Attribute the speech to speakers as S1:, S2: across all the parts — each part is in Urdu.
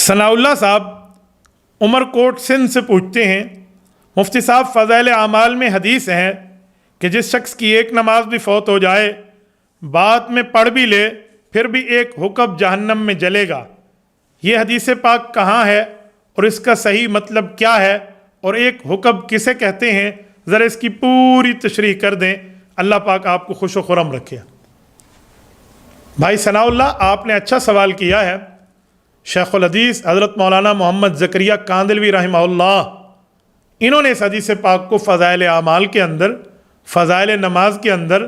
S1: ثناءاللہ صاحب عمر کوٹ سندھ سے پوچھتے ہیں، مفتی صاحب فضائل اعمال میں حدیث ہے کہ جس شخص کی ایک نماز بھی فوت ہو جائے، بعد میں پڑھ بھی لے، پھر بھی ایک حکم جہنم میں جلے گا، یہ حدیث پاک کہاں ہے اور اس کا صحیح مطلب کیا ہے اور ایک حکم کسے کہتے ہیں؟ ذرا اس کی پوری تشریح کر دیں، اللہ پاک آپ کو خوش و خرم رکھے۔ بھائی ثناءاللہ، آپ نے اچھا سوال کیا ہے۔ شیخ الحدیث حضرت مولانا محمد زکریا کاندلوی رحمہ اللہ، انہوں نے اس حدیث پاک کو فضائل اعمال کے اندر، فضائل نماز کے اندر،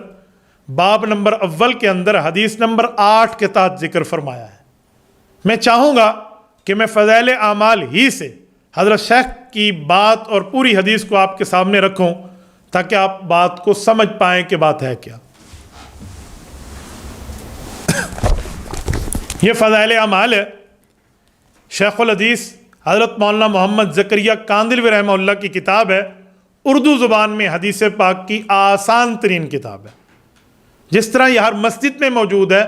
S1: باب نمبر اول کے اندر حدیث نمبر 8 کے تحت ذکر فرمایا ہے۔ میں چاہوں گا کہ میں فضائل اعمال ہی سے حضرت شیخ کی بات اور پوری حدیث کو آپ کے سامنے رکھوں تاکہ آپ بات کو سمجھ پائیں کہ بات ہے کیا۔ یہ فضائل اعمال ہے، شیخ الحدیث حضرت مولانا محمد زکریا کاندلوی رحمہ اللہ کی کتاب ہے، اردو زبان میں حدیث پاک کی آسان ترین کتاب ہے۔ جس طرح یہ ہر مسجد میں موجود ہے،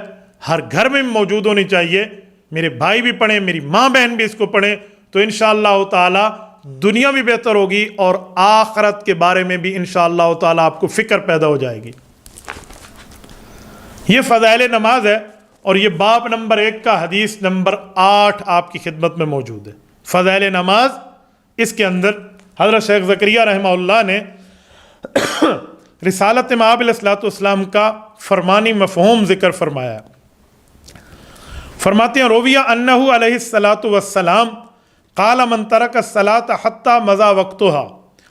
S1: ہر گھر میں موجود ہونی چاہیے، میرے بھائی بھی پڑھیں، میری ماں بہن بھی اس کو پڑھیں، تو انشاءاللہ تعالی دنیا بھی بہتر ہوگی اور آخرت کے بارے میں بھی انشاءاللہ تعالی آپ کو فکر پیدا ہو جائے گی۔ یہ فضائل نماز ہے اور یہ باب نمبر 1 کا حدیث نمبر 8 آپ کی خدمت میں موجود ہے۔ فضائل نماز، اس کے اندر حضرت شیخ زکریا رحمہ اللہ نے رسالت مآب علیہ السلام کا فرمانی مفہوم ذکر فرمایا ہے۔ فرماتے ہیں رویہ انہ علیہ السلام قال من ترک الصلاۃ حتی مضى وقتها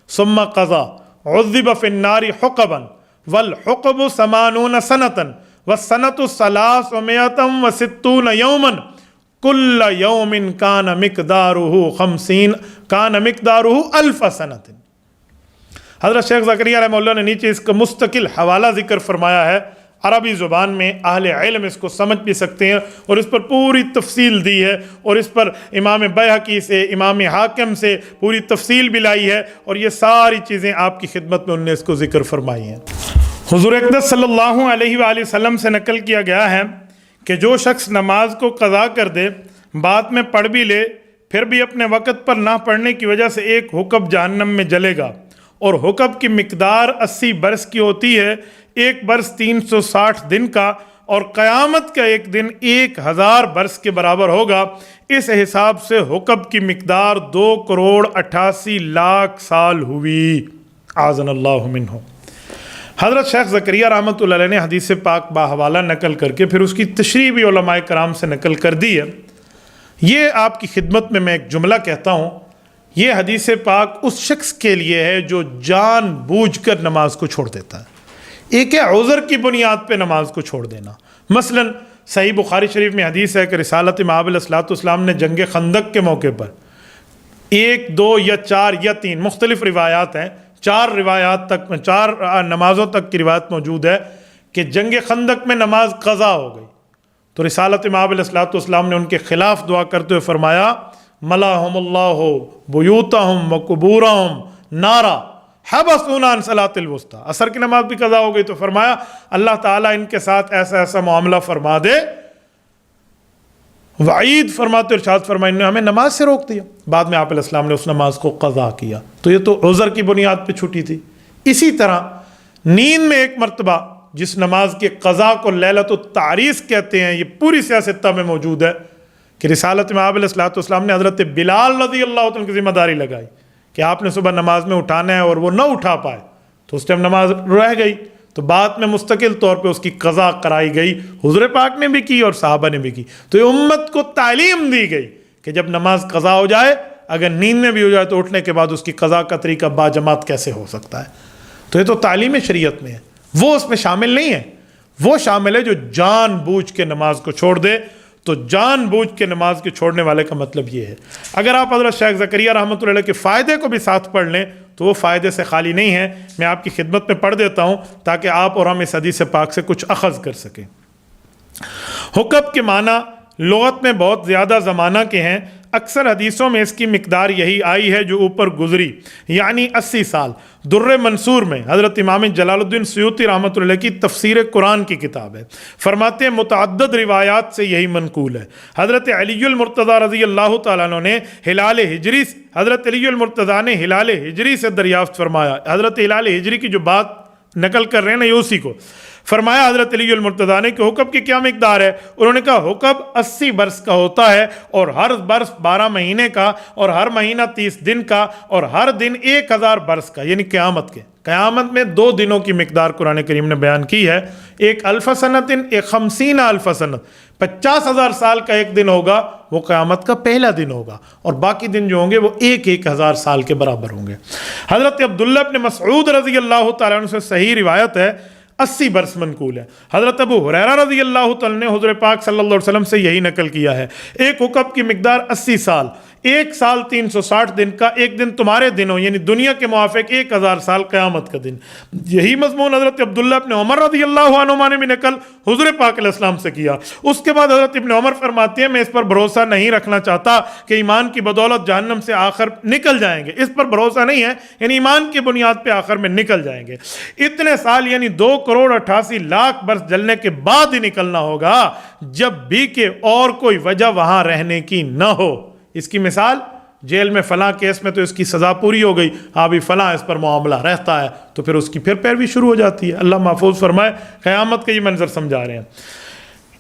S1: ثم قضى عذب فی النار حقبا والحقب 80 سنة والسنة 360 یوما کل یوم کان مقدارہ 1000 سنة۔ حضرت شیخ زکریا رحمہ اللہ نے نیچے اس کا مستقل حوالہ ذکر فرمایا ہے، عربی زبان میں اہل علم اس کو سمجھ بھی سکتے ہیں اور اس پر پوری تفصیل دی ہے، اور اس پر امام بیہقی سے، امام حاکم سے پوری تفصیل بھی لائی ہے، اور یہ ساری چیزیں آپ کی خدمت میں انہوں نے اس کو ذکر فرمائی ہیں۔ حضور اقدس صلی اللہ علیہ وآلہ وسلم سے نقل کیا گیا ہے کہ جو شخص نماز کو قضا کر دے، بعد میں پڑھ بھی لے، پھر بھی اپنے وقت پر نہ پڑھنے کی وجہ سے ایک حکم جہنم میں جلے گا، اور حکم کی مقدار 80 برس کی ہوتی ہے، ایک برس 360 دن کا، اور قیامت کا ایک دن 1000 برس کے برابر ہوگا۔ اس حساب سے حکم کی مقدار 2,88,00,000 سال ہوئی۔ اعاذنا اللہ منہ۔ حضرت شیخ زکریا رحمۃ اللہ علیہ نے حدیث پاک باحوالہ نقل کر کے پھر اس کی تشریح بھی علماء کرام سے نقل کر دی ہے۔ یہ آپ کی خدمت میں ایک جملہ کہتا ہوں، یہ حدیث پاک اس شخص کے لیے ہے جو جان بوجھ کر نماز کو چھوڑ دیتا ہے۔ ایک ہے عذر کی بنیاد پہ نماز کو چھوڑ دینا۔ مثلا صحیح بخاری شریف میں حدیث ہے کہ رسالت مآب علیہ السلام نے جنگ خندق کے موقع پر 1 2 یا 4 یا 3 مختلف روایات ہیں، 4 روایات تک، 4 نمازوں تک کی روایت موجود ہے کہ جنگ خندق میں نماز قضا ہو گئی، تو رسالت مآب علیہ السلام نے ان کے خلاف دعا کرتے ہوئے فرمایا ملاہم اللہ بیوتہم وقبورہم نارا حبسونا عن صلاۃ الوسطیٰ۔ عصر کی نماز بھی قضا ہو گئی تو فرمایا اللہ تعالیٰ ان کے ساتھ ایسا ایسا معاملہ فرما دے، وعید فرماتے ارشاد فرمائے انہوں نے ہمیں نماز سے روک دیا، بعد میں آپ علیہ السلام نے اس نماز کو قضا کیا، تو یہ تو عذر کی بنیاد پہ چھوٹی تھی۔ اسی طرح نیند میں ایک مرتبہ جس نماز کے قضا کو لیلۃ التعریس کہتے ہیں، یہ پوری سیاستہ میں موجود ہے کہ رسالت مآب علیہ السلام نے حضرت بلال رضی اللہ عنہ کی ذمہ داری لگائی کہ آپ نے صبح نماز میں اٹھانا ہے، اور وہ نہ اٹھا پائے تو اس ٹائم نماز رہ گئی، تو بعد میں مستقل طور پہ اس کی قضا کرائی گئی، حضور پاک نے بھی کی اور صحابہ نے بھی کی۔ تو یہ امت کو تعلیم دی گئی کہ جب نماز قضا ہو جائے، اگر نیند میں بھی ہو جائے تو اٹھنے کے بعد اس کی قضا کا طریقہ باجماعت کیسے ہو سکتا ہے۔ تو یہ تو تعلیم شریعت میں ہے، وہ اس میں شامل نہیں ہے۔ وہ شامل ہے جو جان بوجھ کے نماز کو چھوڑ دے۔ تو جان بوجھ کے نماز کے چھوڑنے والے کا مطلب یہ ہے۔ اگر آپ حضرت شیخ زکریا رحمۃ اللہ علیہ کے فائدے کو بھی ساتھ پڑھ لیں تو وہ فائدے سے خالی نہیں ہے۔ میں آپ کی خدمت میں پڑھ دیتا ہوں تاکہ آپ اور ہم اس حدیث پاک سے کچھ اخذ کر سکیں۔ حکم کے معنی لغت میں بہت زیادہ زمانہ کے ہیں۔ اکثر حدیثوں میں اس کی مقدار یہی آئی ہے جو اوپر گزری، یعنی 80 سال۔ در منصور میں حضرت امام جلال الدین سیوطی رحمۃ اللہ کی تفسیر قرآن کی کتاب ہے، فرماتے ہیں متعدد روایات سے یہی منقول ہے۔ حضرت علی المرتضیٰ رضی اللہ تعالیٰ عنہ نے ہلال ہجری، حضرت علی المرتضیٰ نے ہلال ہجری سے دریافت فرمایا، حضرت ہلال ہجری کی جو بات نقل کر رہے ہیں نا یہ اسی کو فرمایا حضرت علی المرتضیٰ نے کہ حکم کی کیا مقدار ہے؟ انہوں نے کہا حکم 80 برس کا ہوتا ہے، اور ہر برس 12 مہینے کا، اور ہر مہینہ 30 دن کا، اور ہر دن 1000 برس کا، یعنی قیامت کے۔ قیامت میں 2 دنوں کی مقدار قرآن کریم نے بیان کی ہے، ایک الف سنت، ایک 50 الف سنت، 50,000 سال کا ایک دن ہوگا وہ قیامت کا پہلا دن ہوگا، اور باقی دن جو ہوں گے وہ 1,000 سال کے برابر ہوں گے۔ حضرت عبداللہ ابن مسعود رضی اللہ تعالیٰ عنہ سے صحیح روایت ہے، 80 برس منقول ہے۔ حضرت ابو ہریرہ رضی اللہ تعالیٰ نے حضور پاک صلی اللہ علیہ وسلم سے یہی نقل کیا ہے، ایک حکم کی مقدار 80 سال، 1 سال 360 دن کا، ایک دن تمہارے دن ہو، یعنی دنیا کے موافق 1000 سال قیامت کا دن۔ یہی مضمون حضرت عبداللہ ابن عمر رضی اللہ عنہما نے بھی نقل حضور پاک علیہ السلام سے کیا۔ اس کے بعد حضرت ابن عمر فرماتے ہیں میں اس پر بھروسہ نہیں رکھنا چاہتا کہ ایمان کی بدولت جہنم سے آخر نکل جائیں گے، اس پر بھروسہ نہیں ہے، یعنی ایمان کی بنیاد پہ آخر میں نکل جائیں گے۔ اتنے سال یعنی 2,88,00,000 برس جلنے کے بعد ہی نکلنا ہوگا، جب بھی کہ اور کوئی وجہ وہاں رہنے کی نہ ہو۔ اس کی مثال جیل میں فلاں کیس میں تو اس کی سزا پوری ہو گئی، ابھی فلاں اس پر معاملہ رہتا ہے، تو پھر اس کی پھر پیروی شروع ہو جاتی ہے۔ اللہ محفوظ فرمائے، قیامت کا یہ منظر سمجھا رہے ہیں۔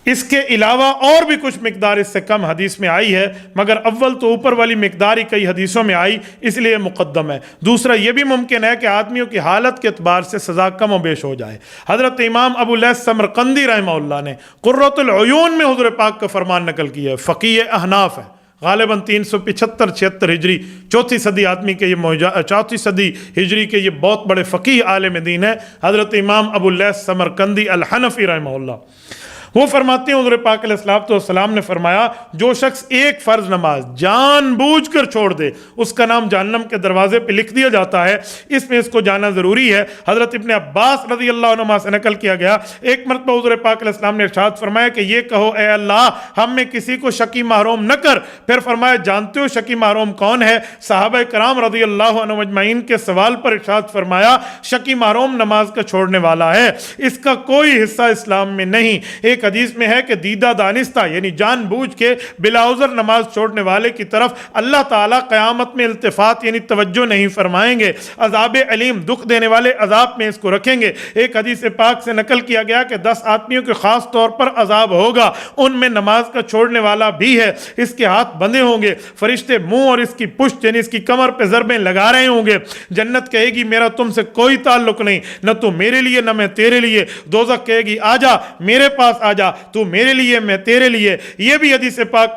S1: اس کے علاوہ اور بھی کچھ مقدار اس سے کم حدیث میں آئی ہے، مگر اول تو اوپر والی مقدار ہی کئی حدیثوں میں آئی، اس لیے مقدم ہے۔ دوسرا یہ بھی ممکن ہے کہ آدمیوں کی حالت کے اعتبار سے سزا کم و بیش ہو جائے۔ حضرت امام ابو لیث سمرقندی رحمہ اللہ نے قرۃ العیون میں حضور پاک کا فرمان نقل کیا ہے، فقیہ احناف ہے، غالباً 375-76 ہجری، 4 صدی آدمی کے یہ 4 صدی ہجری کے یہ بہت بڑے فقیہ عالم دین ہے، حضرت امام ابو لیث سمرقندی الحنفی رحمہ اللہ۔ وہ فرماتے ہیں حضور پاک علیہ السلام نے فرمایا جو شخص ایک فرض نماز جان بوجھ کر چھوڑ دے اس کا نام جہنم کے دروازے پہ لکھ دیا جاتا ہے، اس میں اس کو جانا ضروری ہے۔ حضرت ابن عباس رضی اللہ عنہ سے نقل کیا گیا، ایک مرتبہ حضور پاک علیہ السلام نے ارشاد فرمایا کہ یہ کہو اے اللہ ہم میں کسی کو شقی محروم نہ کر۔ پھر فرمایا جانتے ہو شقی محروم کون ہے؟ صحابہ کرام رضی اللہ عنہ اجمعین کے سوال پر ارشاد فرمایا شقی محروم نماز کا چھوڑنے والا ہے، اس کا کوئی حصہ اسلام میں نہیں۔ ایک حدیث میں ہے کہ دیدہ دانستہ یعنی جان بوجھ کے بلا عذر نماز چھوڑنے والے کی طرف اللہ تعالیٰ قیامت میں التفات یعنی توجہ نہیں فرمائیں گے، عذاب علیم دکھ دینے والے عذاب میں اس کو رکھیں گے۔ ایک حدیث پاک سے نقل کیا گیا کہ 10 آدمیوں کے خاص طور پر عذاب ہوگا، ان میں نماز کا چھوڑنے والا بھی ہے، اس کے ہاتھ بندھے ہوں گے، فرشتے منہ اور اس کی پشت یعنی اس کی کمر پہ ضربیں لگا رہے ہوں گے۔ جنت کہے گی میرا تم سے کوئی تعلق نہیں، نہ تو میرے لیے نہ میں تیرے لیے۔ دوزخ کہے گی آجا میرے پاس آجا، تو میرے لیے میں تیرے لیے۔ یہ بھی حدیث پاک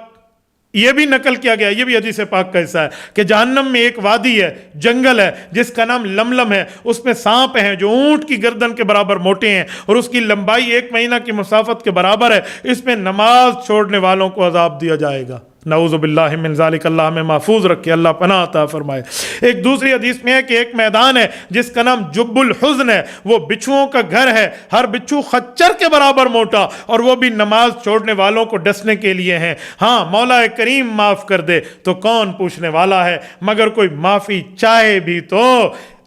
S1: یہ بھی نقل کیا گیا، یہ بھی حدیث پاک کا حصہ ہے کہ جہنم میں ایک وادی ہے، جنگل ہے جس کا نام لملم ہے، اس میں سانپ ہیں جو اونٹ کی گردن کے برابر موٹے ہیں اور اس کی لمبائی 1 مہینہ کی مسافت کے برابر ہے، اس میں نماز چھوڑنے والوں کو عذاب دیا جائے گا۔ نعوذ باللہ من ذالک، اللہ ہمیں محفوظ رکھے، اللہ پناہ عطا فرمائے۔ ایک دوسری حدیث میں ہے کہ ایک میدان ہے جس کا نام جب الحزن ہے، وہ بچھوؤں کا گھر ہے، ہر بچھو خچر کے برابر موٹا، اور وہ بھی نماز چھوڑنے والوں کو ڈسنے کے لیے ہیں۔ ہاں مولا کریم معاف کر دے تو کون پوچھنے والا ہے، مگر کوئی معافی چاہے بھی تو۔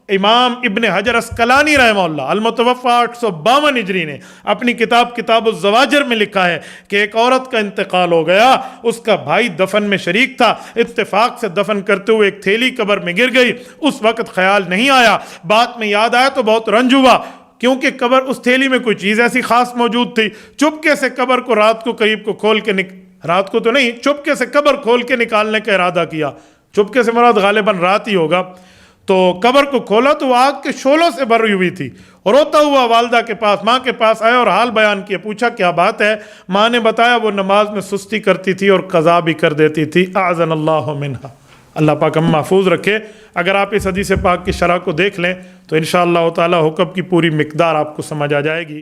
S1: امام ابن حجر اسقلانی رحمہ اللہ المتوفی 852 ہجری نے اپنی کتاب الزواجر میں لکھا ہے کہ ایک عورت کا انتقال ہو گیا، اس کا بھائی دفن میں شریک تھا، اتفاق سے دفن کرتے ہوئے ایک تھیلی قبر میں گر گئی، اس وقت خیال نہیں آیا، بعد میں یاد آیا تو بہت رنج ہوا کیونکہ قبر اس تھیلی میں کوئی چیز ایسی خاص موجود تھی۔ چپکے سے قبر کو رات کو قریب کو کھول کے رات کو تو نہیں، چپکے سے قبر کھول کے نکالنے کا ارادہ کیا، چپکے سے مراد غالباً رات ہی ہوگا، تو قبر کو کھولا تو وہ آگ کے شعلوں سے بھری ہوئی تھی، اور روتا ہوا والدہ کے پاس ماں کے پاس آیا اور حال بیان کیا، پوچھا کیا بات ہے؟ ماں نے بتایا وہ نماز میں سستی کرتی تھی اور قضا بھی کر دیتی تھی، اعاذنا اللہ منہا۔ اللہ پاک ہم محفوظ رکھے۔ اگر آپ اس حدیث پاک کی شرح کو دیکھ لیں تو انشاءاللہ تعالی حکم کی پوری مقدار آپ کو سمجھ آ جائے گی۔